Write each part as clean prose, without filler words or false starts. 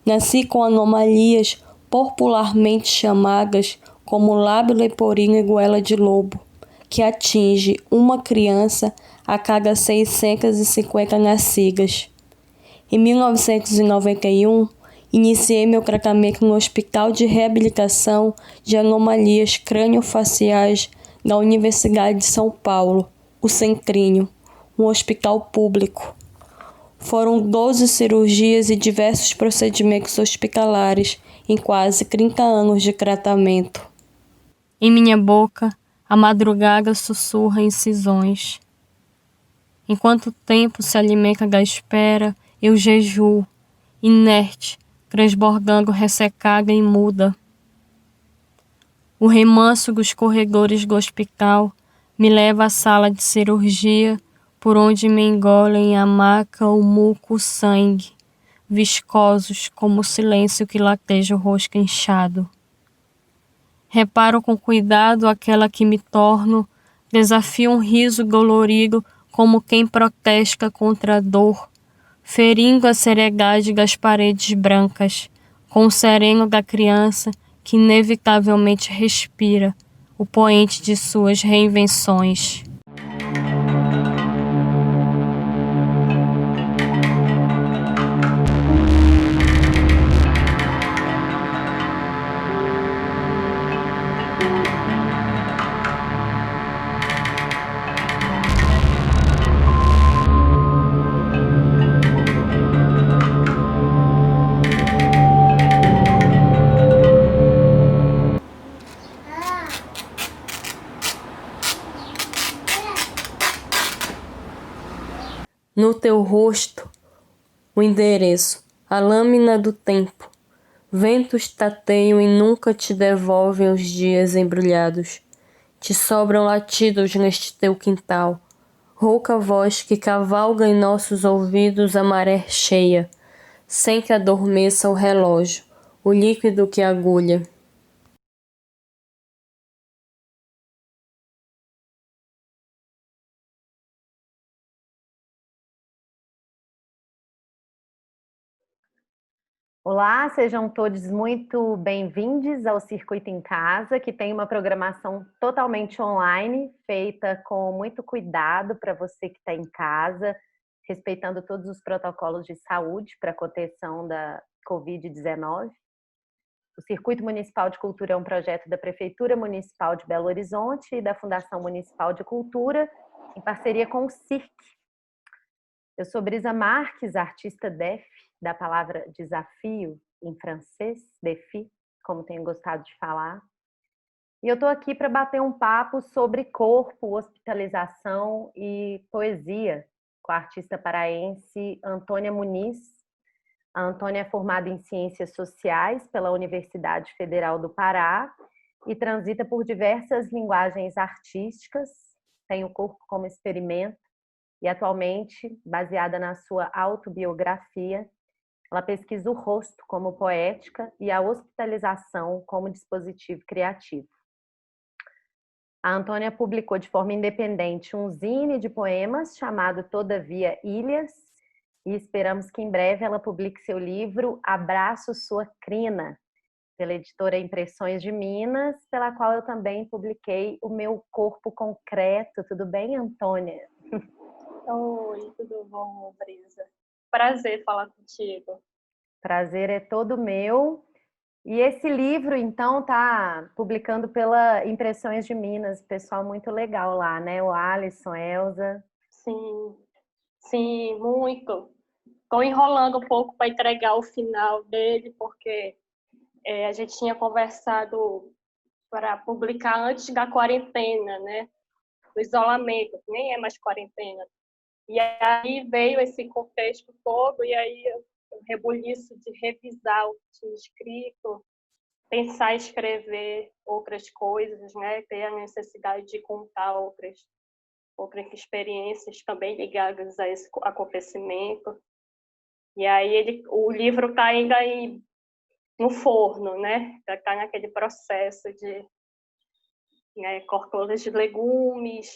Nasci com anomalias popularmente chamadas como lábio leporino e goela de lobo, que atinge uma criança a cada 650 nascidas. Em 1991, iniciei meu tratamento no Hospital de Reabilitação de Anomalias Crâniofaciais da Universidade de São Paulo, o Centrinho, um hospital público. Foram 12 cirurgias e diversos procedimentos hospitalares em quase 30 anos de tratamento. Em minha boca, a madrugada sussurra incisões. Enquanto o tempo se alimenta da espera, eu jejuo, inerte, transbordando ressecada e muda. O remanso dos corredores do hospital me leva à sala de cirurgia, por onde me engolem a maca, o muco, o sangue, viscosos como o silêncio que lateja o rosto inchado. Reparo com cuidado aquela que me torno, desafio um riso dolorido como quem protesta contra a dor, ferindo a seriedade das paredes brancas, com o sereno da criança que inevitavelmente respira, o poente de suas reinvenções. No teu rosto, o endereço, a lâmina do tempo. Ventos tateiam e nunca te devolvem os dias embrulhados. Te sobram latidos neste teu quintal. Rouca voz que cavalga em nossos ouvidos a maré cheia, sem que adormeça o relógio, o líquido que agulha. Olá, sejam todos muito bem-vindos ao Circuito em Casa, que tem uma programação totalmente online, feita com muito cuidado para você que está em casa, respeitando todos os protocolos de saúde para a contenção da Covid-19. O Circuito Municipal de Cultura é um projeto da Prefeitura Municipal de Belo Horizonte e da Fundação Municipal de Cultura, em parceria com o CIRC. Eu sou Brisa Marques, artista DEF, da palavra desafio em francês, défi, como tenho gostado de falar. E eu estou aqui para bater um papo sobre corpo, hospitalização e poesia com a artista paraense Antônia Muniz. A Antônia é formada em Ciências Sociais pela Universidade Federal do Pará e transita por diversas linguagens artísticas, tem o corpo como experimento e atualmente, baseada na sua autobiografia, ela pesquisa o rosto como poética e a hospitalização como dispositivo criativo. A Antônia publicou de forma independente um zine de poemas chamado Todavia Ilhas e esperamos que em breve ela publique seu livro Abraço Sua Crina, pela editora Impressões de Minas, pela qual eu também publiquei O Meu Corpo Concreto. Tudo bem, Antônia? Oi, tudo bom, Brisa? Prazer falar contigo. Prazer é todo meu. E esse livro, então, tá publicando pela Impressões de Minas, pessoal muito legal lá, né? O Alisson, Elza. Sim, muito. Estou enrolando um pouco para entregar o final dele, porque a gente tinha conversado para publicar antes da quarentena, né? Do isolamento, que nem é mais quarentena. E aí veio esse contexto todo, e aí o rebuliço de revisar o que tinha escrito, pensar em escrever outras coisas, né? Ter a necessidade de contar outras experiências também ligadas a esse acontecimento. E aí o livro está ainda no forno, né? Está naquele processo de, né, cortando de legumes,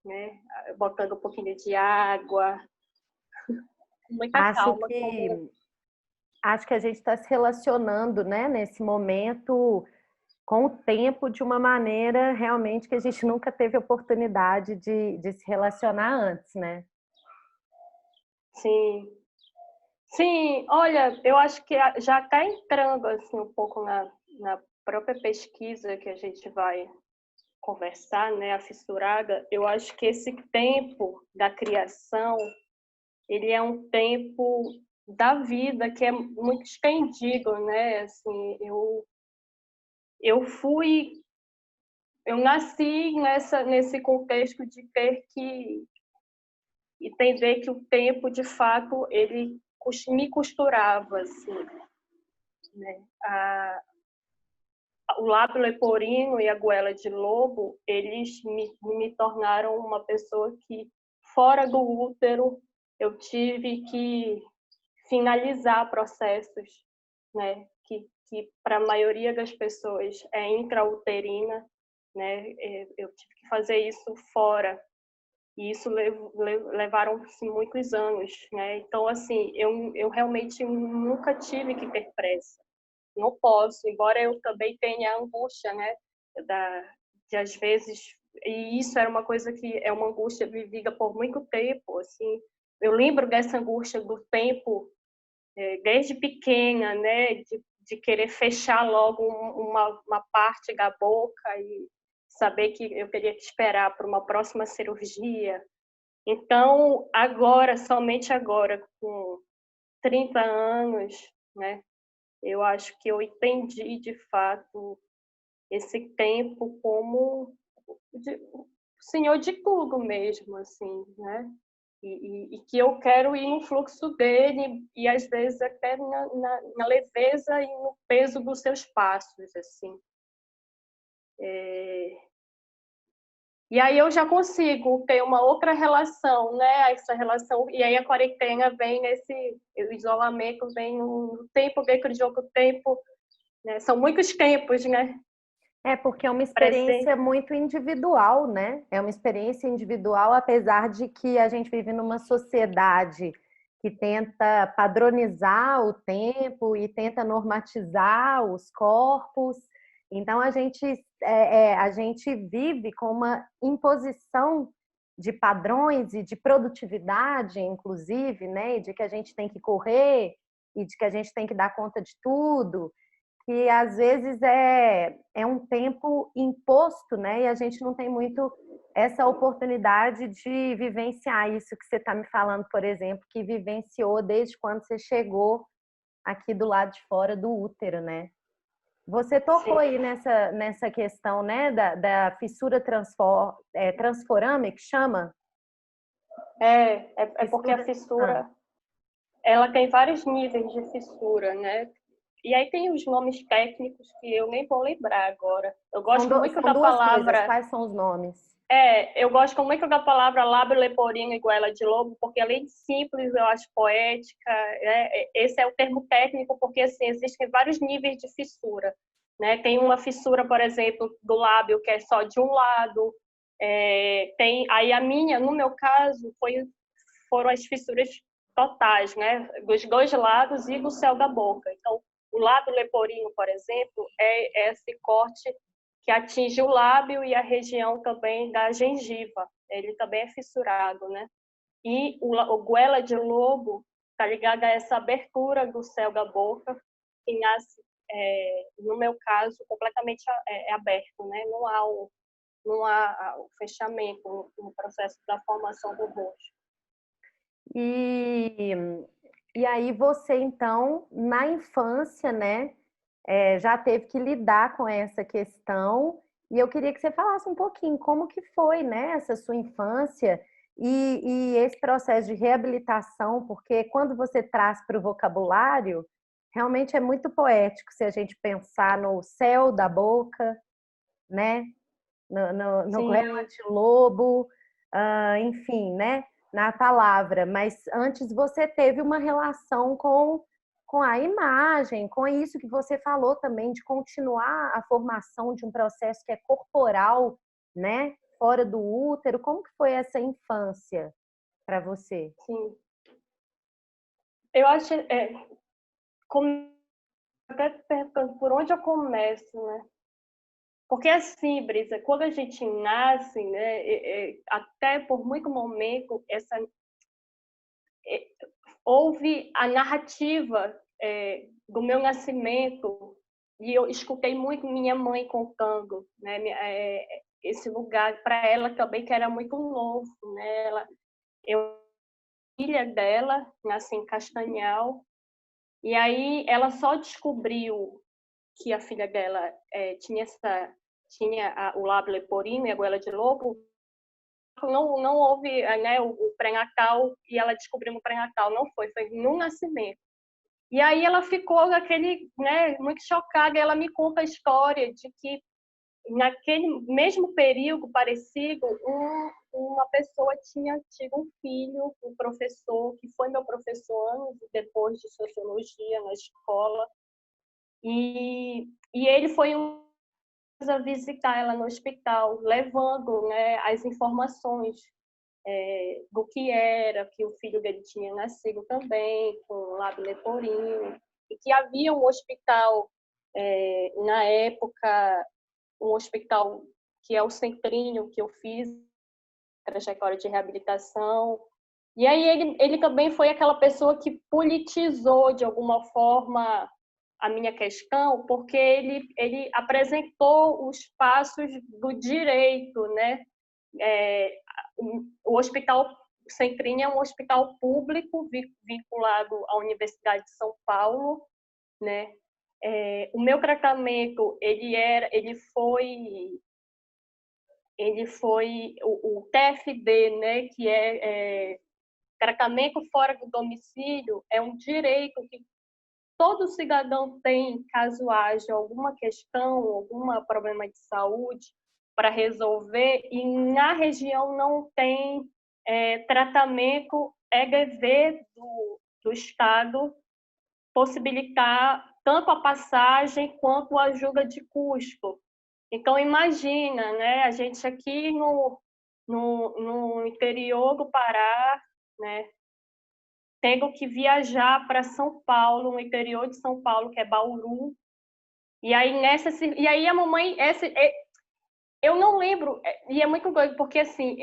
né? Botando um pouquinho de água, com muita calma. acho que a gente está se relacionando, né, nesse momento com o tempo de uma maneira realmente que a gente nunca teve oportunidade de se relacionar antes, né? Sim. Sim, olha, eu acho que já está entrando assim um pouco na própria pesquisa que a gente vai conversar, né, a fissurada. Eu acho que esse tempo da criação, ele é um tempo da vida que é muito estendido, né? Assim, eu fui, eu nasci nesse contexto de ter que entender que o tempo, de fato, ele me costurava, assim, né? O lábio leporino e a goela de lobo, eles me tornaram uma pessoa que, fora do útero, eu tive que finalizar processos, né, que para a maioria das pessoas é intrauterina, né, eu tive que fazer isso fora, e isso levaram-se muitos anos, né, então, assim, eu realmente nunca tive que ter pressa, não posso, embora eu também tenha a angústia, né, de às vezes, e isso era uma coisa que é uma angústia vivida por muito tempo, assim, eu lembro dessa angústia do tempo desde pequena, né, de querer fechar logo uma parte da boca e saber que eu teria que esperar para uma próxima cirurgia. Então, agora, somente agora, com 30 anos, né, eu acho que eu entendi de fato esse tempo como o senhor de tudo mesmo, assim, né? E que eu quero ir no fluxo dele e às vezes até na leveza e no peso dos seus passos, assim. E aí eu já consigo ter uma outra relação, né? Essa relação, e aí a quarentena vem o isolamento vem no tempo dentro de outro tempo, né? São muitos tempos, né? É porque é uma Presente. experiência muito individual, né? É uma experiência individual, apesar de que a gente vive numa sociedade que tenta padronizar o tempo e tenta normatizar os corpos. Então a gente vive com uma imposição de padrões e de produtividade, inclusive, né? E de que a gente tem que correr e de que a gente tem que dar conta de tudo que às vezes é um tempo imposto, né? E a gente não tem muito essa oportunidade de vivenciar isso que você está me falando, por exemplo, que vivenciou desde quando você chegou aqui do lado de fora do útero, né? Você tocou Sim. aí nessa questão, né, da fissura transforame, que chama? É porque a Fissura. Ah. fissura, ela tem vários níveis de fissura, né? E aí tem os nomes técnicos que eu nem vou lembrar agora. Eu gosto muito São da duas coisas. palavra, Quais são os nomes? eu gosto muito da palavra lábio leporino e goela de lobo, porque além de simples, eu acho poética, né? Esse é o termo técnico, porque assim, existem vários níveis de fissura, né? Tem uma fissura, por exemplo, do lábio que é só de um lado, tem aí a minha, no meu caso, foram as fissuras totais, né? Dos dois lados e do céu da boca. Então, o lábio leporino, por exemplo, é esse corte que atinge o lábio e a região também da gengiva. Ele também é fissurado, né? E o goela de lobo está ligado a essa abertura do céu da boca, que nasce, no meu caso, completamente aberto, né? Não há o fechamento no processo da formação do rosto. E, e aí você, então, na infância, né, já teve que lidar com essa questão. E eu queria que você falasse um pouquinho como que foi, né, essa sua infância e esse processo de reabilitação, porque quando você traz para o vocabulário, realmente é muito poético se a gente pensar no céu da boca, né, no goela Sim, de lobo, enfim, né? Na palavra, mas antes você teve uma relação com a imagem, com isso que você falou também, de continuar a formação de um processo que é corporal, né? Fora do útero. Como que foi essa infância para você? sim. Eu acho, até perguntando por onde eu começo, né? Porque assim, Brisa, quando a gente nasce, né, até por muito momento, houve a narrativa do meu nascimento, e eu escutei muito minha mãe contando, né, esse lugar para ela também, que era muito novo, né? Filha dela, nasci em Castanhal, e aí ela só descobriu que a filha dela tinha o lábio leporino e a goela de lobo. Não houve, né, o pré-natal, e ela descobriu no pré-natal, não foi no nascimento. E aí ela ficou né, muito chocada, e ela me conta a história de que naquele mesmo período parecido, uma pessoa tinha tido um filho, um professor, que foi meu professor anos depois de sociologia na escola, e ele foi a visitar ela no hospital, levando, né, as informações do que o filho dele tinha nascido também, com lábio leporino, e que havia um hospital, na época, um hospital que é o Centrinho, que eu fiz, trajetória de reabilitação. E aí ele também foi aquela pessoa que politizou, de alguma forma, a minha questão, porque ele apresentou os passos do direito, né? O Hospital Centrinho é um hospital público vinculado à Universidade de São Paulo, né? O meu tratamento ele foi o TFD, né? Que tratamento fora do domicílio, é um direito que todo cidadão tem, caso haja alguma questão, algum problema de saúde para resolver, e na região não tem tratamento. É dever do Estado possibilitar tanto a passagem quanto a ajuda de custo. Então, imagina, né, a gente aqui no interior do Pará, né, tendo que viajar para São Paulo, no interior de São Paulo, que é Bauru. E aí a mamãe, eu não lembro, e é muito doido, porque assim,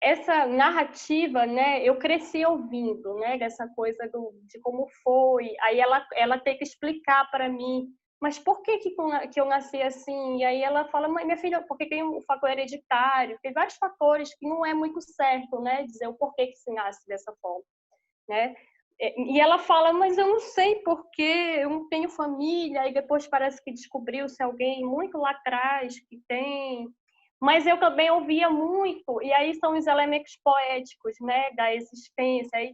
essa narrativa, né, eu cresci ouvindo, né, dessa coisa de como foi. Aí ela tem que explicar para mim, mas por que eu nasci assim? E aí ela fala, minha filha, porque tem um fator hereditário, tem vários fatores que não é muito certo, né, dizer o porquê que se nasce dessa forma, né? E ela fala, mas eu não sei porque eu não tenho família, e depois parece que descobriu-se alguém muito lá atrás que tem. Mas eu também ouvia muito, e aí são os elementos poéticos, né, da existência, aí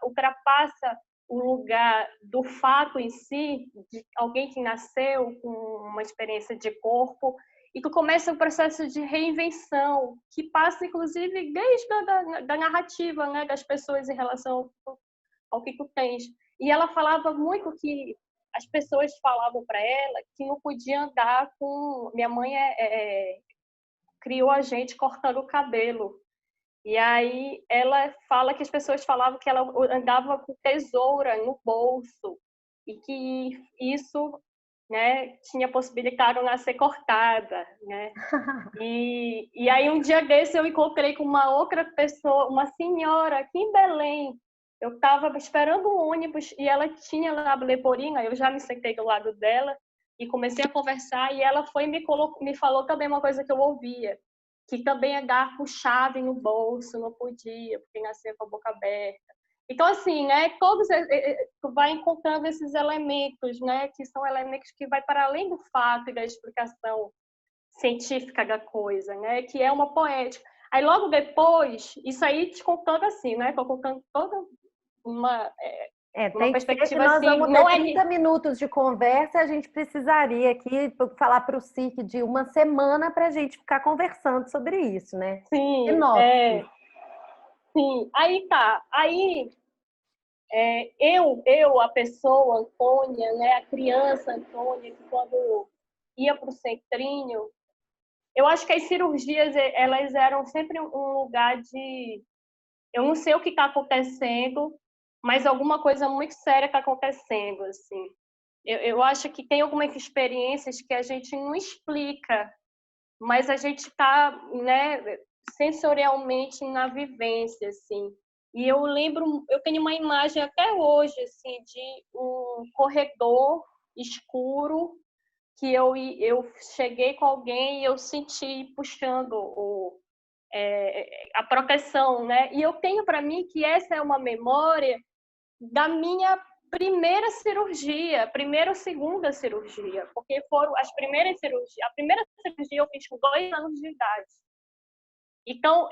ultrapassa o lugar do fato em si, de alguém que nasceu com uma experiência de corpo, e que começa o processo de reinvenção, que passa, inclusive, desde da narrativa, né, das pessoas em relação ao que tu tens. E ela falava muito que as pessoas falavam para ela que não podia andar com... Minha mãe criou a gente cortando o cabelo. E aí ela fala que as pessoas falavam que ela andava com tesoura no bolso e que isso, né, tinha possibilitado ela ser cortada, né? E aí um dia desse eu encontrei com uma outra pessoa, uma senhora aqui em Belém. Eu estava esperando um ônibus e ela tinha lábio leporino, eu já me sentei do lado dela e comecei a conversar, e ela foi e me falou também uma coisa que eu ouvia, que também é dar com chave no bolso, não podia, porque nascia com a boca aberta. Então, assim, né, tu vai encontrando esses elementos, né, que são elementos que vai para além do fato e da explicação científica da coisa, né, que é uma poética. Aí, logo depois, isso aí te contando assim, né, tô contando toda uma perspectiva nós assim, vamos ter não 30 minutos de conversa, e a gente precisaria aqui falar para o SIC de uma semana para a gente ficar conversando sobre isso, né? Sim, Sinopse. sim. Aí tá. Aí a pessoa, Antônia, né, a criança Antônia, que quando ia para o centrinho, eu acho que as cirurgias, elas eram sempre um lugar de... Eu não sei o que está acontecendo, mas alguma coisa muito séria está acontecendo, assim. Eu acho que tem algumas experiências que a gente não explica, mas a gente está, né, sensorialmente na vivência, assim. E eu lembro, eu tenho uma imagem até hoje, assim, de um corredor escuro que eu cheguei com alguém e eu senti puxando a proteção, né? E eu tenho para mim que essa é uma memória da minha primeira ou segunda cirurgia, porque foram as primeiras cirurgias. A primeira cirurgia eu fiz com 2 anos de idade. Então,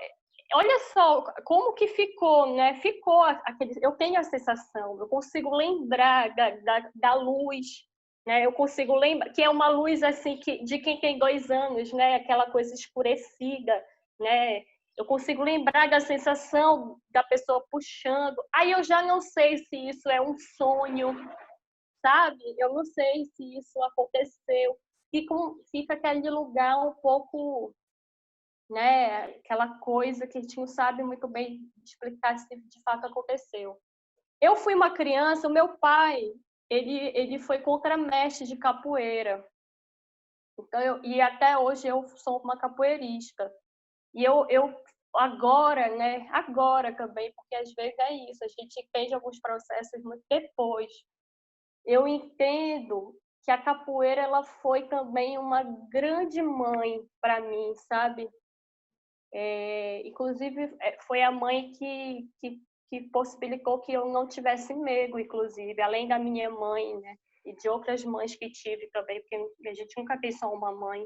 olha só como que ficou, né? Ficou aquele. Eu tenho a sensação, eu consigo lembrar da luz, né? Eu consigo lembrar que é uma luz assim de quem tem 2 anos, né? Aquela coisa escurecida, né? Eu consigo lembrar da sensação da pessoa puxando. Aí eu já não sei se isso é um sonho, sabe? Eu não sei se isso aconteceu. Fica aquele lugar um pouco, né? Aquela coisa que a gente não sabe muito bem explicar se de fato aconteceu. Eu fui uma criança, o meu pai, ele foi contramestre de capoeira. Então, e até hoje eu sou uma capoeirista. E eu agora, né? Agora também, porque às vezes é isso, a gente entende alguns processos muito depois. Eu entendo que a capoeira ela foi também uma grande mãe para mim, sabe? Inclusive, foi a mãe que possibilitou que eu não tivesse medo, inclusive, além da minha mãe, né? E de outras mães que tive também, porque a gente nunca tem só uma mãe.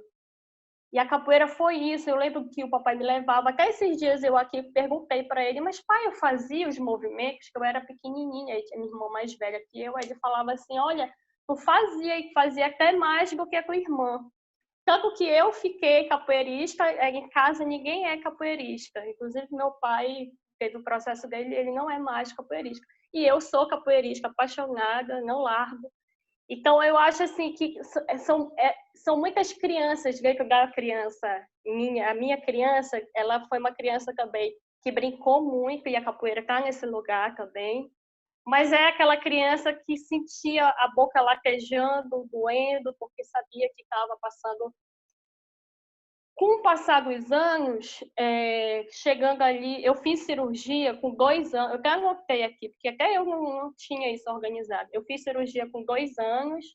E a capoeira foi isso. Eu lembro que o papai me levava. Até esses dias eu aqui perguntei para ele, mas pai, eu fazia os movimentos, que eu era pequenininha, e tinha minha irmã mais velha que eu. Aí ele falava assim, olha, tu fazia e fazia até mais do que a tua irmã. Tanto que eu fiquei capoeirista, em casa ninguém é capoeirista. Inclusive, meu pai teve o processo dele, ele não é mais capoeirista. E eu sou capoeirista, apaixonada, não largo. Então, eu acho assim que são muitas crianças dentro da criança. A minha criança, ela foi uma criança também que brincou muito, e a capoeira está nesse lugar também. Mas é aquela criança que sentia a boca latejando, doendo, porque sabia que estava passando. Com o passar dos anos, chegando ali, eu fiz cirurgia com 2 anos, eu até anotei aqui, porque até eu não tinha isso organizado. Eu fiz cirurgia com 2 anos,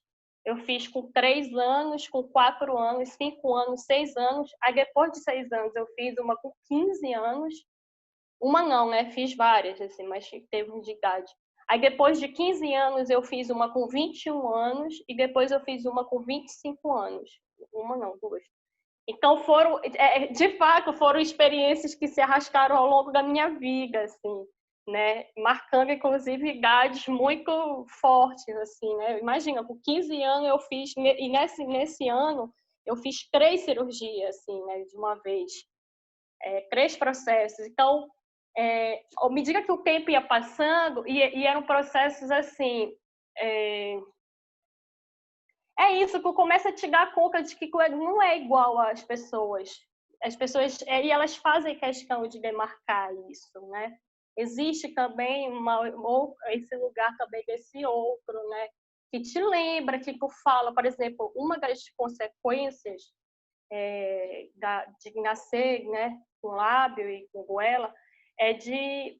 eu fiz com 3 anos, com 4 anos, 5 anos, 6 anos. Aí depois de 6 anos eu fiz uma com 15 anos, uma não, né? Fiz várias, assim, mas teve de idade. Aí depois de 15 anos eu fiz uma com 21 anos e depois eu fiz uma com 25 anos. Uma não, duas. Então de fato, foram experiências que se arrastaram ao longo da minha vida, assim, né? Marcando, inclusive, idades muito fortes, assim, né? Imagina, com 15 anos eu fiz, e nesse ano eu fiz 3 cirurgias, assim, né? De uma vez, 3 processos. Então, à medida que o tempo ia passando, e eram processos, assim, é isso que começa a te dar conta de que não é igual às pessoas. As pessoas, e elas fazem questão de demarcar isso, né? Existe também esse lugar também desse outro, né? Que te lembra, que tu fala, por exemplo, uma das consequências de nascer, né, com lábio e com goela, é de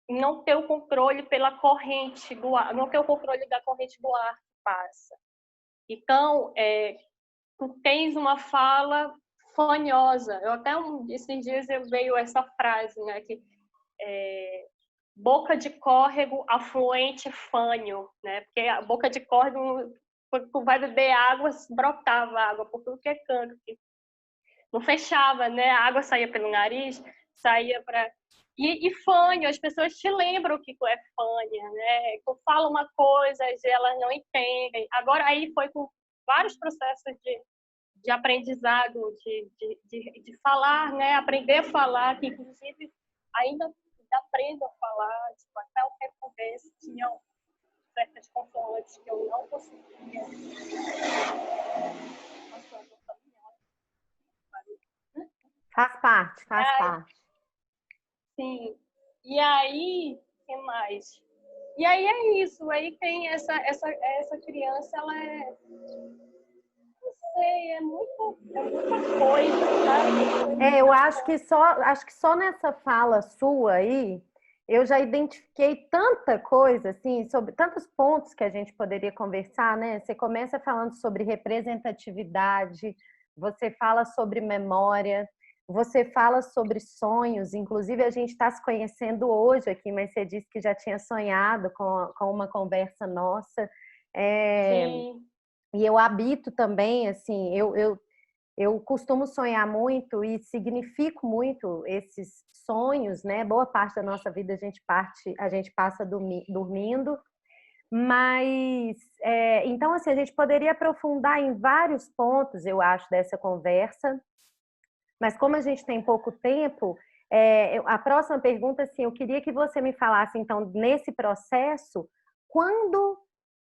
não ter o controle pela corrente do ar, não ter o controle da corrente do ar que passa. Então, tu tens uma fala fanhosa. Esses dias eu veio essa frase, né, que boca de córrego, afluente fanho, né? Porque a boca de córrego, quando tu vai beber água, brotava água por tudo que é canto. Não fechava, né? A água saía pelo nariz, saía para e fanho, as pessoas te lembram o que tu é fanha, né? Tu fala uma coisa e elas não entendem. Agora aí foi com vários processos de aprendizado, de falar, né? Aprender a falar, que inclusive ainda aprendo a falar, tipo, até o tempo desse tinham certas consoantes que eu não conseguia. Faz parte, faz parte. Sim. E aí, o que mais? E aí é isso, aí tem essa criança, ela não sei, é muita coisa, sabe? Eu acho que só nessa fala sua aí, eu já identifiquei tanta coisa, assim, sobre tantos pontos que a gente poderia conversar, né? Você começa falando sobre representatividade, você fala sobre memória, você fala sobre sonhos, inclusive a gente está se conhecendo hoje aqui, mas você disse que já tinha sonhado com uma conversa nossa. É, Sim. e eu habito também, assim, eu costumo sonhar muito e significo muito esses sonhos, né? Boa parte da nossa vida a gente passa dormindo, mas então assim a gente poderia aprofundar em vários pontos, eu acho, dessa conversa, mas como a gente tem pouco tempo, a próxima pergunta, assim, eu queria que você me falasse, então, nesse processo, quando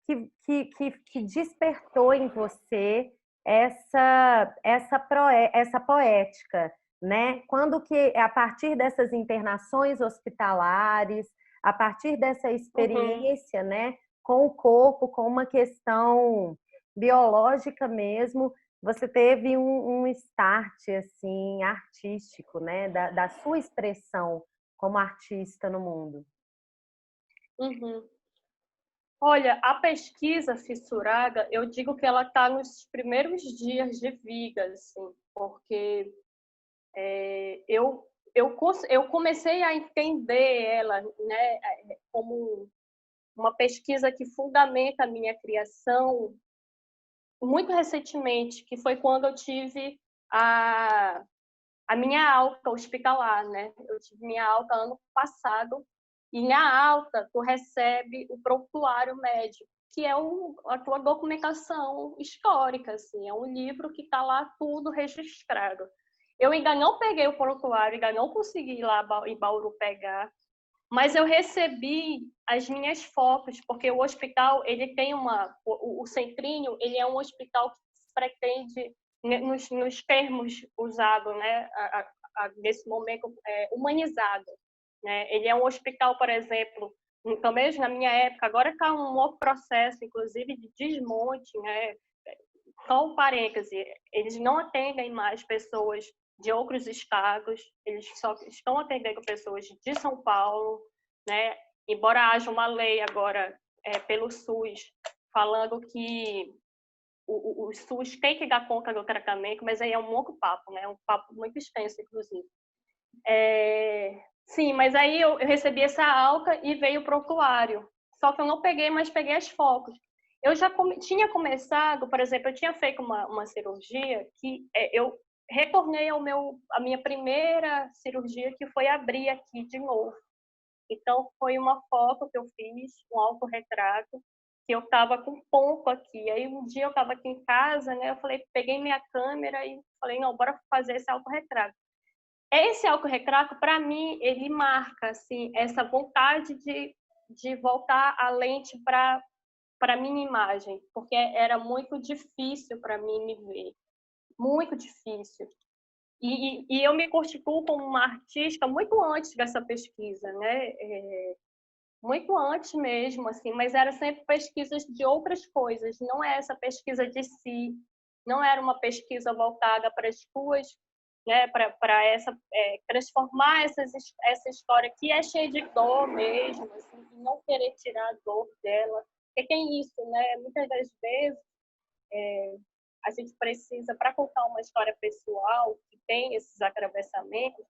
que despertou em você essa poética, né? Quando que, a partir dessas internações hospitalares, a partir dessa Uhum. experiência, né, com o corpo, com uma questão biológica mesmo, você teve um start assim artístico, né, da sua expressão como artista no mundo. Uhum. Olha, a pesquisa fissurada, eu digo que ela está nos primeiros dias de vida, assim, porque eu comecei a entender ela, né, como uma pesquisa que fundamenta a minha criação muito recentemente, que foi quando eu tive a, a minha alta hospitalar, né? Eu tive minha alta ano passado, e na alta tu recebe o prontuário médico, que é a tua documentação histórica, assim, é um livro que está lá tudo registrado. Eu ainda não peguei o prontuário, ainda não consegui ir lá em Bauru pegar, mas eu recebi as minhas fotos, porque o hospital, ele tem o Centrinho, ele é um hospital que pretende, nos termos usados, né, nesse momento, humanizado, né? Ele é um hospital, por exemplo, também na minha época, agora está um outro processo, inclusive, de desmonte, né? Só um parêntese, eles não atendem mais pessoas de outros estados, eles só estão atendendo pessoas de São Paulo, né? Embora haja uma lei agora pelo SUS falando que o SUS tem que dar conta do tratamento, mas aí é um outro papo, né? Um papo muito extenso, inclusive. Sim, mas aí eu recebi essa alta e veio o prontuário. Só que eu não peguei, mas peguei as fotos. Eu já tinha começado, por exemplo, eu tinha feito uma cirurgia que eu retornei a minha primeira cirurgia, que foi abrir aqui de novo. Então, foi uma foto que eu fiz, um autorretrato, que eu estava com ponto aqui. Aí, um dia eu estava aqui em casa, né? Eu falei, peguei minha câmera e falei, não, bora fazer esse autorretrato. Esse autorretrato, para mim, ele marca assim, essa vontade de voltar a lente para a minha imagem, porque era muito difícil para mim me ver, muito difícil. E eu me constituo como uma artista muito antes dessa pesquisa, né? Muito antes mesmo, assim, mas era sempre pesquisas de outras coisas, não é essa pesquisa de si, não era uma pesquisa voltada para as suas, né, para transformar essa história que é cheia de dor mesmo, assim, e não querer tirar a dor dela, porque tem isso, né? Muitas das vezes a gente precisa, para contar uma história pessoal que tem esses atravessamentos,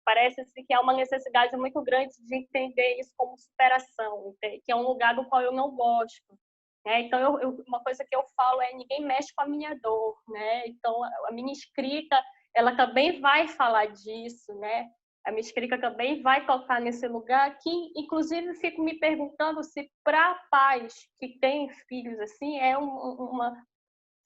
parece-se que há uma necessidade muito grande de entender isso como superação, que é um lugar do qual eu não gosto. Né? Então, uma coisa que eu falo é ninguém mexe com a minha dor. Né? Então, a minha escrita ela também vai falar disso. Né? A minha escrita também vai tocar nesse lugar que, inclusive, fico me perguntando se para pais que têm filhos assim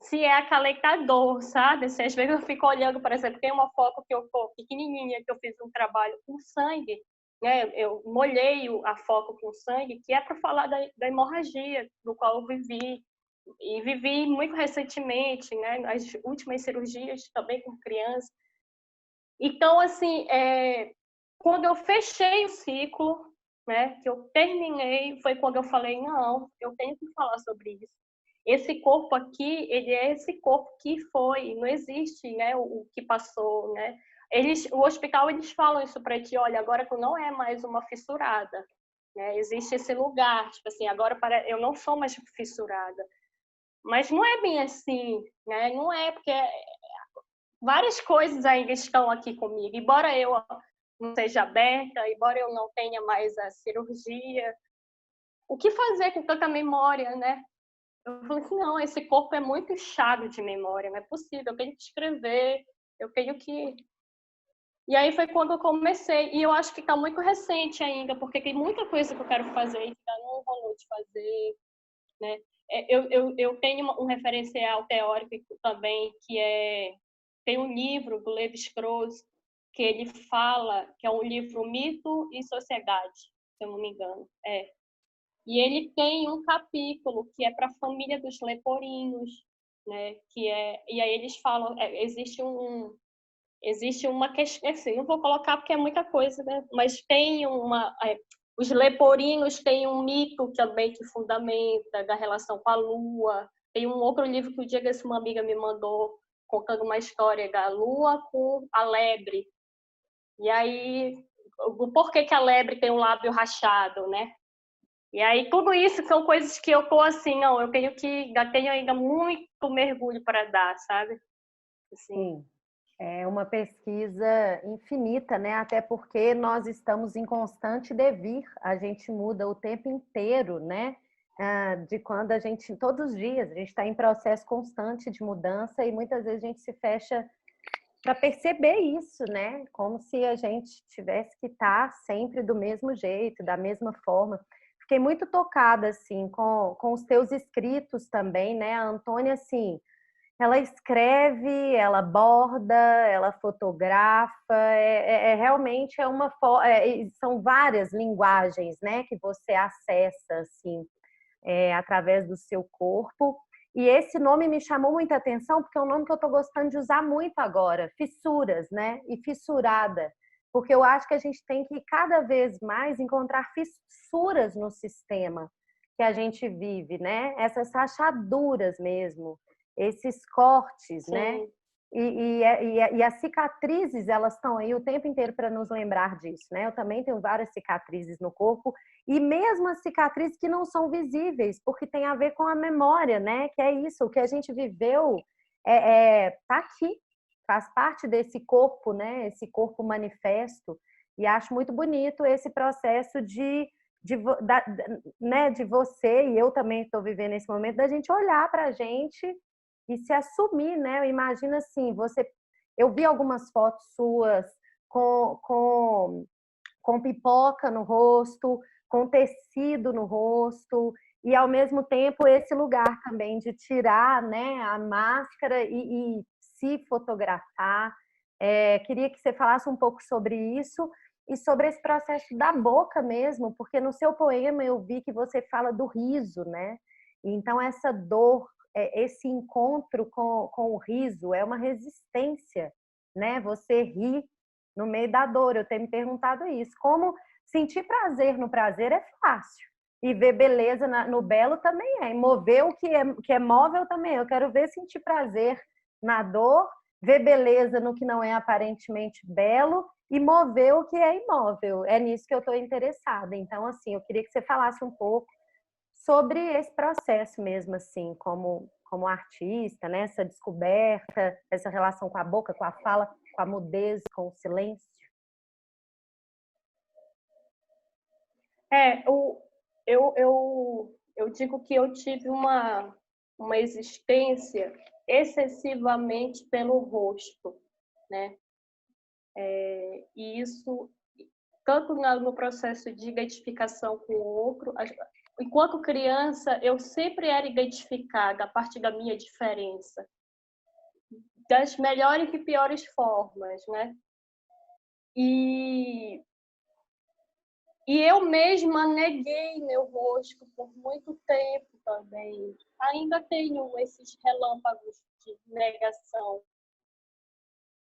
se é acalentador, sabe? Se às vezes eu fico olhando, por exemplo, tem uma foto que eu tô pequenininha, que eu fiz um trabalho com sangue, né? Eu molhei a foto com sangue, que é para falar da hemorragia do qual eu vivi. E vivi muito recentemente, né? As últimas cirurgias também com criança. Então, assim, quando eu fechei o ciclo, né, que eu terminei, foi quando eu falei, não, eu tenho que falar sobre isso. Esse corpo aqui, ele é esse corpo que foi, não existe, né, o que passou, né. O hospital, eles falam isso para ti, olha, agora tu não é mais uma fissurada, né, existe esse lugar, tipo assim, agora eu não sou mais fissurada. Mas não é bem assim, né, não é, porque várias coisas ainda estão aqui comigo, embora eu não seja aberta, embora eu não tenha mais a cirurgia, o que fazer com tanta memória, né? Eu falei assim, não, esse corpo é muito inchado de memória, não é possível, eu tenho que escrever, eu tenho que... E aí foi quando eu comecei, e eu acho que está muito recente ainda, porque tem muita coisa que eu quero fazer e ainda não rolou de fazer, né? Eu tenho um referencial teórico também, que tem um livro do Lévi-Strauss, que ele fala, que é um livro Mito e Sociedade, se eu não me engano. E ele tem um capítulo que é para a família dos leporinhos, né? E aí eles falam, existe uma questão, assim, não vou colocar porque é muita coisa, né? Mas os leporinhos têm um mito também que fundamenta da relação com a lua. Tem um outro livro que o dia que uma amiga me mandou, contando uma história da lua com a lebre. E aí, o porquê que a lebre tem um lábio rachado, né? E aí, tudo isso são coisas que eu tô assim, não, ainda tenho ainda muito mergulho para dar, sabe? Assim. Sim, é uma pesquisa infinita, né? Até porque nós estamos em constante devir, a gente muda o tempo inteiro, né? De quando todos os dias, a gente está em processo constante de mudança e muitas vezes a gente se fecha para perceber isso, né? Como se a gente tivesse que estar sempre do mesmo jeito, da mesma forma. Fiquei muito tocada, assim, com os teus escritos também, né? A Antônia, assim, ela escreve, ela borda, ela fotografa, realmente são várias linguagens, né, que você acessa, assim, através do seu corpo. E esse nome me chamou muita atenção, porque é um nome que eu estou gostando de usar muito agora, fissuras, né? E fissurada. Porque eu acho que a gente tem que cada vez mais encontrar fissuras no sistema que a gente vive, né? Essas rachaduras mesmo, esses cortes, Sim. né? E as cicatrizes, elas estão aí o tempo inteiro para nos lembrar disso, né? Eu também tenho várias cicatrizes no corpo, e mesmo as cicatrizes que não são visíveis, porque tem a ver com a memória, né? Que é isso, o que a gente viveu tá aqui, faz parte desse corpo, né? Esse corpo manifesto. E acho muito bonito esse processo né, de você, e eu também estou vivendo esse momento, da gente olhar para a gente e se assumir, né? Eu imagino assim, eu vi algumas fotos suas com pipoca no rosto, com tecido no rosto, e ao mesmo tempo esse lugar também de tirar, né, a máscara e se fotografar. Queria que você falasse um pouco sobre isso e sobre esse processo da boca mesmo, porque no seu poema eu vi que você fala do riso, né? Então essa dor, esse encontro com o riso é uma resistência, né? Você ri no meio da dor. Eu tenho me perguntado isso. Como sentir prazer no prazer é fácil. E ver beleza no belo também é. E mover o que é móvel também. Eu quero ver sentir prazer na dor, ver beleza no que não é aparentemente belo e mover o que é imóvel. É nisso que eu estou interessada. Então, assim, eu queria que você falasse um pouco sobre esse processo mesmo, assim, como artista, né? Essa descoberta, essa relação com a boca, com a fala, com a mudez, com o silêncio. Eu digo que eu tive uma existência excessivamente pelo rosto, né? E isso, tanto no processo de identificação com o outro, enquanto criança, eu sempre era identificada a partir da minha diferença, das melhores e piores formas, né? E eu mesma neguei meu rosto por muito tempo também. Ainda tenho esses relâmpagos de negação.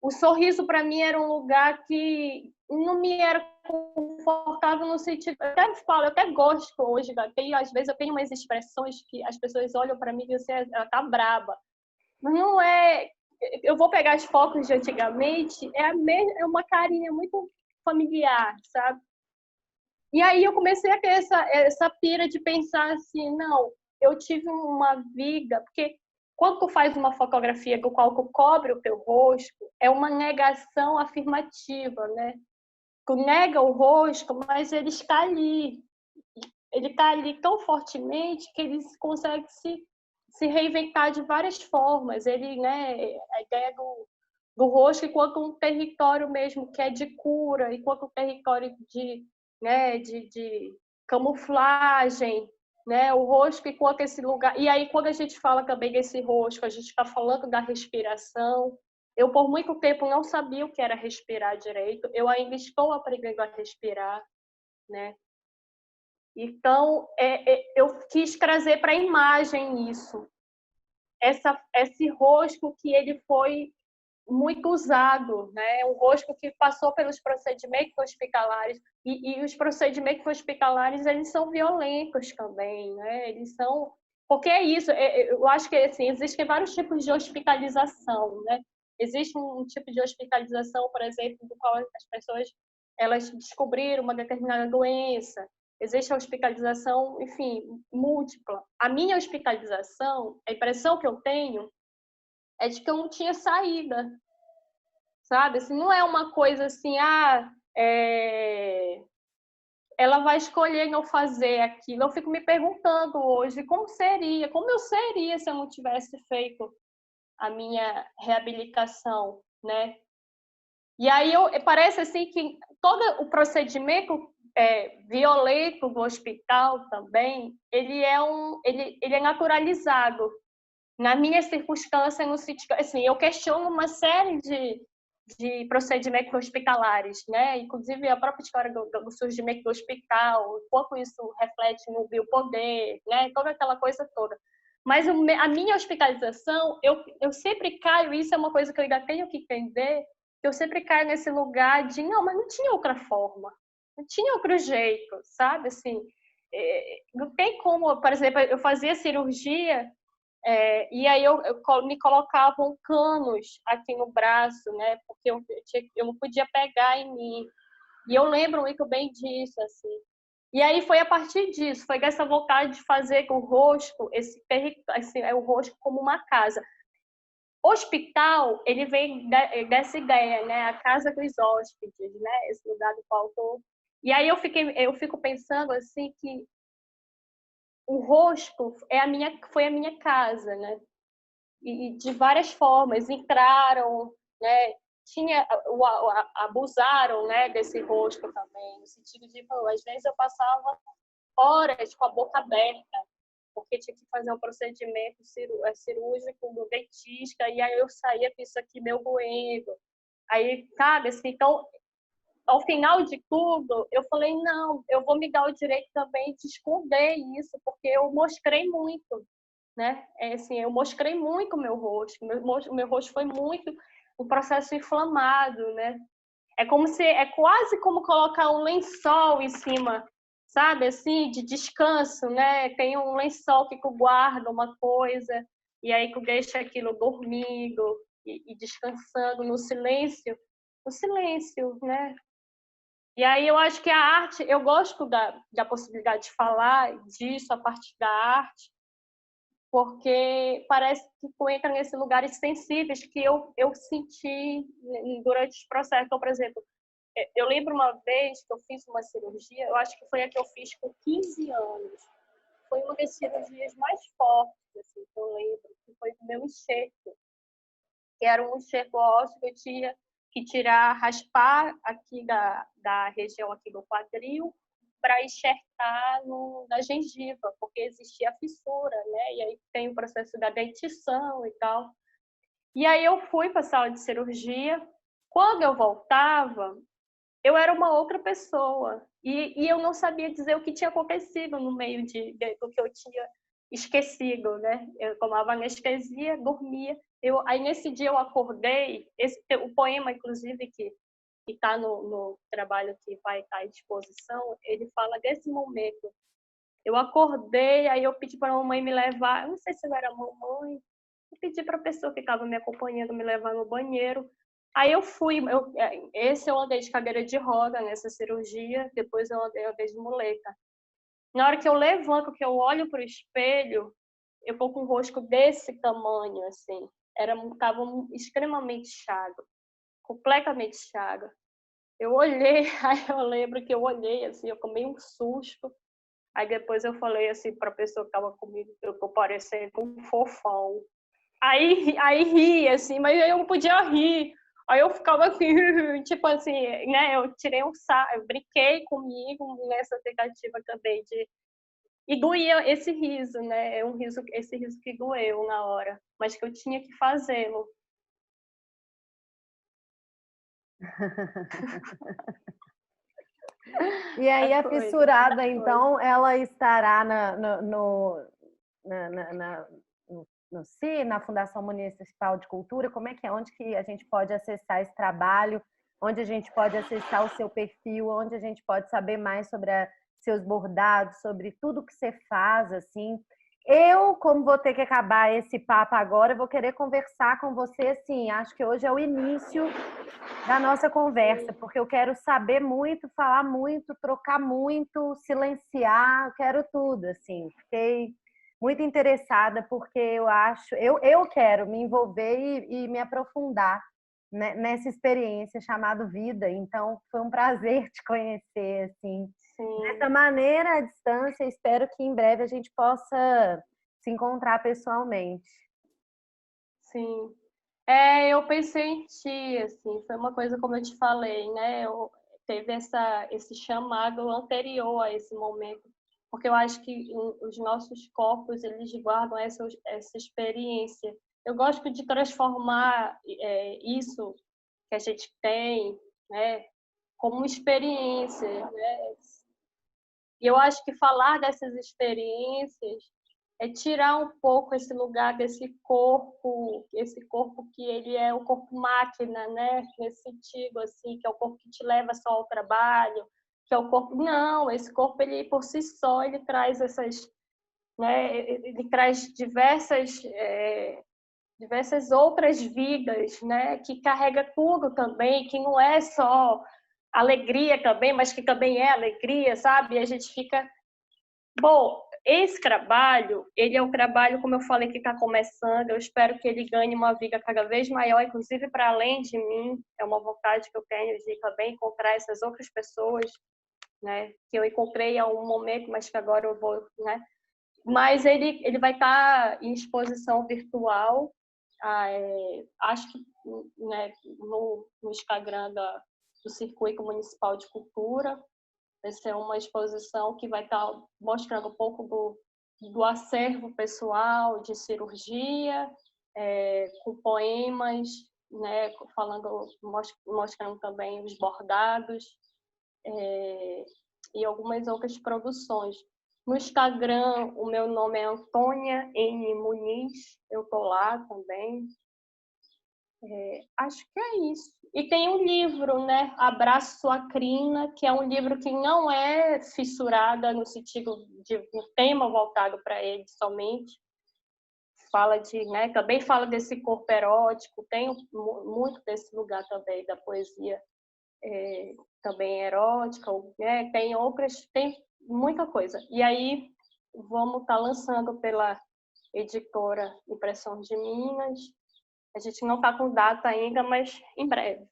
o sorriso para mim era um lugar que não me era confortável no sentido. Eu até falo, eu até gosto hoje, às vezes eu tenho umas expressões que as pessoas olham para mim e dizem assim, ela tá braba. Mas não é. Eu vou pegar as fotos de antigamente, é uma carinha muito familiar, sabe? E aí eu comecei a ter essa pira de pensar assim, não, eu tive uma viga, porque quando tu faz uma fotografia com qual tu cobre o teu rosto, é uma negação afirmativa, né? Tu nega o rosto, mas ele está ali. Ele está ali tão fortemente que ele consegue se reinventar de várias formas. Ele, né, a ideia do rosto enquanto um território mesmo que é de cura, enquanto um território né, de camuflagem, né, o rosto enquanto esse lugar. E aí, quando a gente fala também desse rosto, a gente está falando da respiração. Eu, por muito tempo, não sabia o que era respirar direito. Eu ainda estou aprendendo a respirar, né? Então, eu quis trazer para a imagem isso. Esse rosto que ele foi muito usado, né? Um rosto que passou pelos procedimentos hospitalares e os procedimentos hospitalares eles são violentos também, né? Eles são porque é isso. Eu acho que assim existem vários tipos de hospitalização, né? Existe um tipo de hospitalização, por exemplo, do qual as pessoas elas descobriram uma determinada doença. Existe a hospitalização, enfim, múltipla. A minha hospitalização, a impressão que eu tenho é de que eu não tinha saída, sabe? Assim, não é uma coisa assim, ela vai escolher não fazer aquilo. Eu fico me perguntando hoje como eu seria se eu não tivesse feito a minha reabilitação, né? E aí parece assim que todo o procedimento violento do hospital também, ele é naturalizado. Na minha circunstância, no sentido, assim, eu questiono uma série de procedimentos hospitalares, né? Inclusive a própria história do surgimento do hospital, o quanto isso reflete no biopoder, né? Toda aquela coisa toda. Mas a minha hospitalização, eu sempre caio, isso é uma coisa que eu ainda tenho que entender, eu sempre caio nesse lugar de, não, mas não tinha outra forma, não tinha outro jeito, sabe? Assim, não tem como, por exemplo, eu fazia cirurgia e aí me colocavam canos aqui no braço, né? Porque eu não podia pegar em mim. E eu lembro muito bem disso, assim. E aí foi a partir disso, foi dessa vontade de fazer com o rosto, o rosto como uma casa. Hospital, ele vem dessa ideia, né? A casa dos hóspedes, né? Esse lugar do qual E aí eu fico pensando assim que o rosto foi a minha casa, né? E de várias formas entraram, né? Abusaram, né? Desse rosto também, no sentido de, às vezes eu passava horas com a boca aberta, porque tinha que fazer um procedimento cirúrgico do dentista, e aí eu saía com isso aqui meio doendo. Aí, sabe, assim, então, ao final de tudo, eu falei, não, eu vou me dar o direito também de esconder isso, porque eu mostrei muito, né? Assim, eu mostrei muito o meu rosto, meu rosto foi muito um processo inflamado, né? É quase como colocar um lençol em cima, sabe, assim, de descanso, né? Tem um lençol que guarda uma coisa e aí que deixa aquilo dormindo e descansando no silêncio, né? E aí eu acho que a arte, eu gosto da possibilidade de falar disso a partir da arte, porque parece que tu entra nesses lugares sensíveis que eu senti durante os processos. Então, por exemplo, eu lembro uma vez que eu fiz uma cirurgia, eu acho que foi a que eu fiz com 15 anos. Foi uma das cirurgias mais fortes, assim, que eu lembro, que foi o meu enxerto, que era um enxerto ósseo que eu tinha que raspar aqui da região aqui do quadril para enxertar na gengiva, porque existia a fissura, né? E aí tem o processo da dentição e tal. E aí eu fui para a sala de cirurgia. Quando eu voltava, eu era uma outra pessoa. E eu não sabia dizer o que tinha acontecido no meio do que eu tinha esquecido, né? Eu tomava anestesia, dormia. Aí nesse dia eu acordei, o poema, inclusive, que está no trabalho que vai estar à disposição, ele fala desse momento. Eu acordei, aí eu pedi para a mamãe me levar, eu não sei se eu era mamãe, eu pedi para a pessoa que estava me acompanhando me levar no banheiro. Aí eu fui, eu andei de cadeira de roda nessa cirurgia, depois eu andei de muleta. Na hora que eu levanto, que eu olho para o espelho, eu tô com o rosto desse tamanho, assim. Tava extremamente chaga, completamente chaga. Eu olhei, aí eu lembro que eu olhei, assim, eu tomei um susto. Aí depois eu falei assim para a pessoa que estava comigo, eu tô parecendo um fofão. Aí ri, assim, mas eu não podia rir. Aí eu ficava assim, tipo assim, né? Eu tirei eu brinquei comigo nessa tentativa também de... E doía esse riso, né? Esse riso que doeu na hora, mas que eu tinha que fazê-lo. E aí a fissurada, então, ela estará no CI, na Fundação Municipal de Cultura. Como é que é? Onde que a gente pode acessar esse trabalho? Onde a gente pode acessar o seu perfil? Onde a gente pode saber mais sobre seus bordados, sobre tudo que você faz, assim? Eu, como vou ter que acabar esse papo agora, vou querer conversar com você, assim, acho que hoje é o início da nossa conversa, porque eu quero saber muito, falar muito, trocar muito, silenciar, eu quero tudo, assim. Fiquei muito interessada porque eu quero me envolver e me aprofundar nessa experiência chamada vida. Então, foi um prazer te conhecer, assim. Sim. Dessa maneira, à distância, espero que em breve a gente possa se encontrar pessoalmente. Sim. Eu pensei em ti, assim, foi uma coisa como eu te falei, né? Teve esse chamado anterior a esse momento, porque eu acho que os nossos corpos, eles guardam essa experiência. Eu gosto de transformar isso que a gente tem, né, como experiência, né? E eu acho que falar dessas experiências é tirar um pouco esse lugar esse corpo que ele é o corpo máquina, né? Nesse sentido, assim, que é o corpo que te leva só ao trabalho, que é o corpo... Não, esse corpo, ele por si só, ele traz essas... Né? Ele traz diversas outras vidas, né? Que carrega tudo também, que não é só alegria também, mas que também é alegria, sabe? E a gente fica... Bom, esse trabalho, ele é um trabalho, como eu falei, que está começando. Eu espero que ele ganhe uma viga cada vez maior, inclusive para além de mim. É uma vontade que eu tenho de também encontrar essas outras pessoas, né? Que eu encontrei há um momento, mas que agora eu vou, né? Mas ele vai estar em exposição virtual. Acho que, né, no Instagram do Circuito Municipal de Cultura. Vai ser uma exposição que vai estar mostrando um pouco do acervo pessoal de cirurgia, com poemas, né, mostrando também os bordados, e algumas outras produções. No Instagram, o meu nome é Antônia N. Muniz, eu estou lá também. Acho que é isso. E tem um livro, né? Abraço Sua Crina, que é um livro que não é fissurada no sentido de um tema voltado para ele somente. Fala né? Também fala desse corpo erótico, tem muito desse lugar também da poesia também erótica, né? Tem muita coisa. E aí vamos estar lançando pela editora Impressão de Minas. A gente não está com data ainda, mas em breve.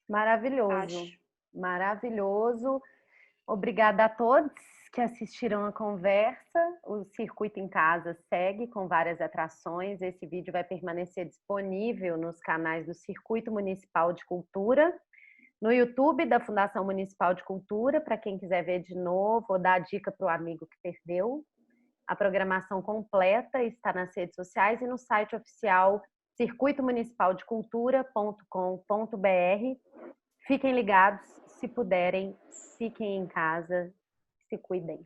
Maravilhoso. Acho. Maravilhoso. Obrigada a todos que assistiram a conversa. O Circuito em Casa segue com várias atrações. Esse vídeo vai permanecer disponível nos canais do Circuito Municipal de Cultura, no YouTube da Fundação Municipal de Cultura, para quem quiser ver de novo ou dar dica para o amigo que perdeu. A programação completa está nas redes sociais e no site oficial circuitomunicipaldecultura.com.br. Fiquem ligados, se puderem, fiquem em casa, se cuidem.